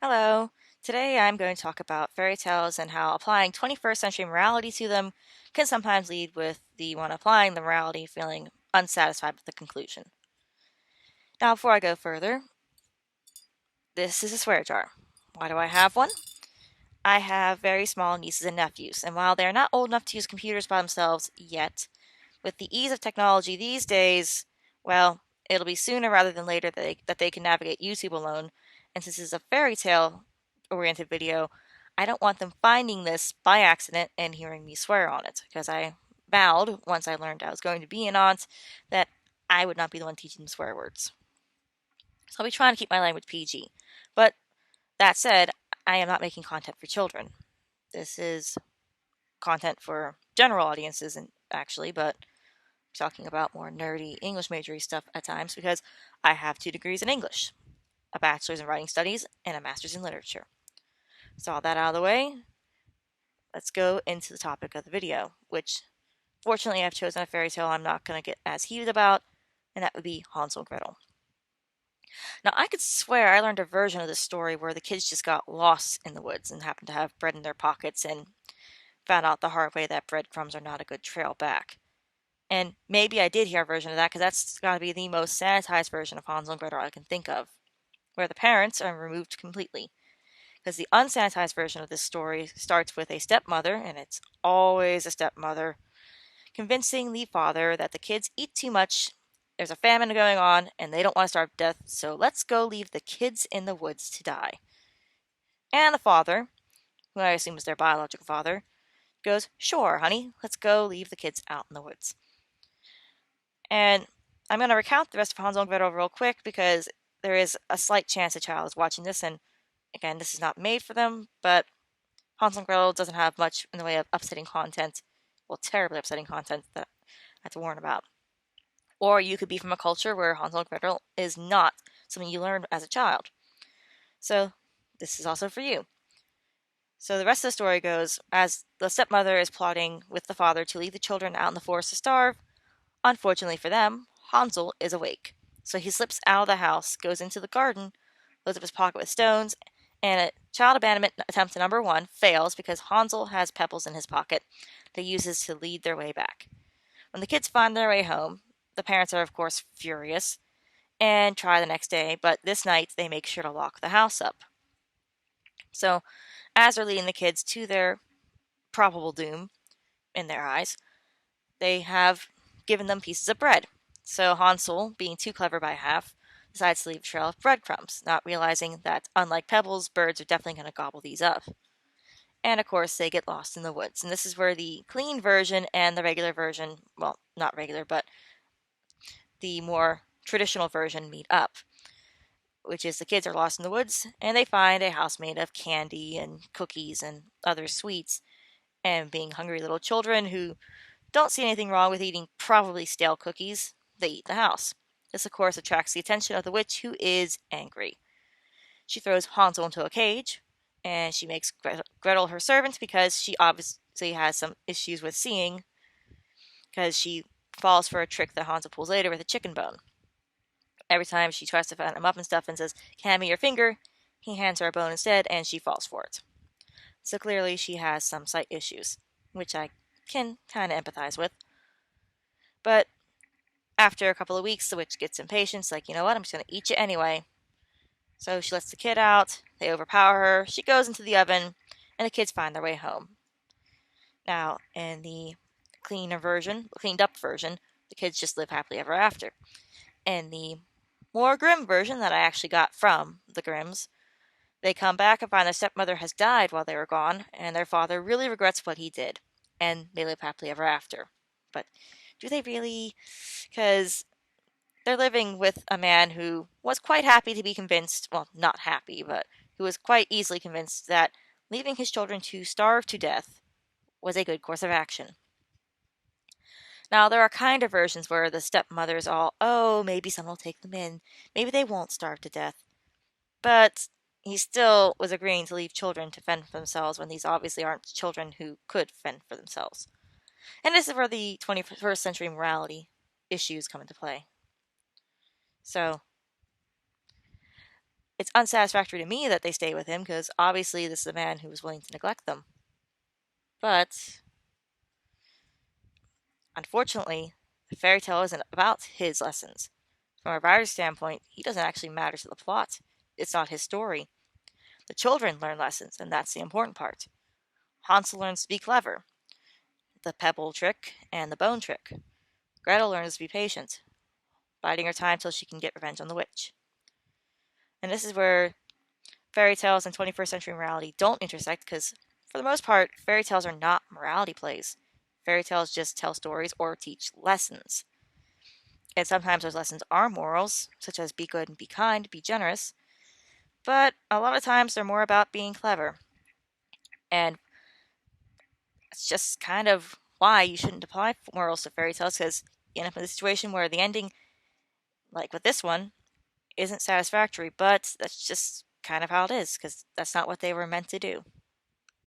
Hello. Today I'm going to talk about fairy tales and how applying 21st century morality to them can sometimes lead with the one applying the morality feeling unsatisfied with the conclusion. Now, before I go further, this is a swear jar. Why do I have one? I have very small nieces and nephews, and while they are not old enough to use computers by themselves yet, with the ease of technology these days, well, it'll be sooner rather than later that they can navigate YouTube alone. And since this is a fairy tale oriented video, I don't want them finding this by accident and hearing me swear on it, because I vowed, once I learned I was going to be an aunt, that I would not be the one teaching them swear words. So I'll be trying to keep my language PG. But that said, I am not making content for children. This is content for general audiences, and actually, but talking about more nerdy English majory stuff at times because I have 2 degrees in English, a bachelor's in writing studies, and a master's in literature. So all that out of the way, let's go into the topic of the video, which fortunately I've chosen a fairy tale I'm not going to get as heated about, and that would be Hansel and Gretel. Now, I could swear I learned a version of this story where the kids just got lost in the woods and happened to have bread in their pockets and found out the hard way that breadcrumbs are not a good trail back. And maybe I did hear a version of that because that's got to be the most sanitized version of Hansel and Gretel I can think of, where the parents are removed completely. Because the unsanitized version of this story starts with a stepmother, and it's always a stepmother, convincing the father that the kids eat too much, there's a famine going on, and they don't want to starve to death, so let's go leave the kids in the woods to die. And the father, who I assume is their biological father, goes, "Sure, honey, let's go leave the kids out in the woods." And I'm going to recount the rest of Hansel and Gretel real quick because there is a slight chance a child is watching this, and again, this is not made for them, but Hansel and Gretel doesn't have much in the way of upsetting content, well, terribly upsetting content that I have to warn about. Or you could be from a culture where Hansel and Gretel is not something you learned as a child. So this is also for you. So the rest of the story goes, as the stepmother is plotting with the father to leave the children out in the forest to starve, unfortunately for them, Hansel is awake. So he slips out of the house, goes into the garden, loads up his pocket with stones, and a child abandonment attempt number 1 fails because Hansel has pebbles in his pocket that he uses to lead their way back. When the kids find their way home, the parents are, of course, furious and try the next day, but this night they make sure to lock the house up. So, as they're leading the kids to their probable doom, in their eyes, they have given them pieces of bread. So Hansel, being too clever by half, decides to leave a trail of breadcrumbs, not realizing that, unlike pebbles, birds are definitely going to gobble these up. And of course, they get lost in the woods. And this is where the clean version and the regular version, well, not regular, but the more traditional version meet up, which is the kids are lost in the woods and they find a house made of candy and cookies and other sweets. And being hungry little children who don't see anything wrong with eating probably stale cookies, they eat the house. This, of course, attracts the attention of the witch, who is angry. She throws Hansel into a cage, and she makes Gretel her servant because she obviously has some issues with seeing, because she falls for a trick that Hansel pulls later with a chicken bone. Every time she tries to fatten him up and stuff and says, "Hand me your finger," he hands her a bone instead, and she falls for it. So clearly she has some sight issues, which I can kind of empathize with. But after a couple of weeks, the witch gets impatient. She's like, "You know what? I'm just going to eat you anyway." So she lets the kid out. They overpower her. She goes into the oven, and the kids find their way home. Now, in the cleaned up version, the kids just live happily ever after. In the more grim version that I actually got from the Grimms, they come back and find their stepmother has died while they were gone, and their father really regrets what he did, and they live happily ever after. But do they really? Because they're living with a man who was quite happy to be convinced, well, not happy, but who was quite easily convinced that leaving his children to starve to death was a good course of action. Now, there are kind of versions where the stepmother's all, "Oh, maybe someone will take them in. Maybe they won't starve to death." But he still was agreeing to leave children to fend for themselves when these obviously aren't children who could fend for themselves. And this is where the 21st century morality issues come into play. So, It's unsatisfactory to me that they stay with him because obviously this is a man who was willing to neglect them. But unfortunately, the fairy tale isn't about his lessons. From a writer's standpoint, he doesn't actually matter to the plot. It's not his story. The children learn lessons, and that's the important part. Hansel learns to be clever, the pebble trick and the bone trick. Gretel learns to be patient, biding her time till she can get revenge on the witch. And this is where fairy tales and 21st century morality don't intersect because, for the most part, fairy tales are not morality plays. Fairy tales just tell stories or teach lessons. And sometimes those lessons are morals, such as be good and be kind, be generous, but a lot of times they're more about being clever. And it's just kind of why you shouldn't apply morals to fairy tales because you end up in a situation where the ending, like with this one, isn't satisfactory, but that's just kind of how it is because that's not what they were meant to do.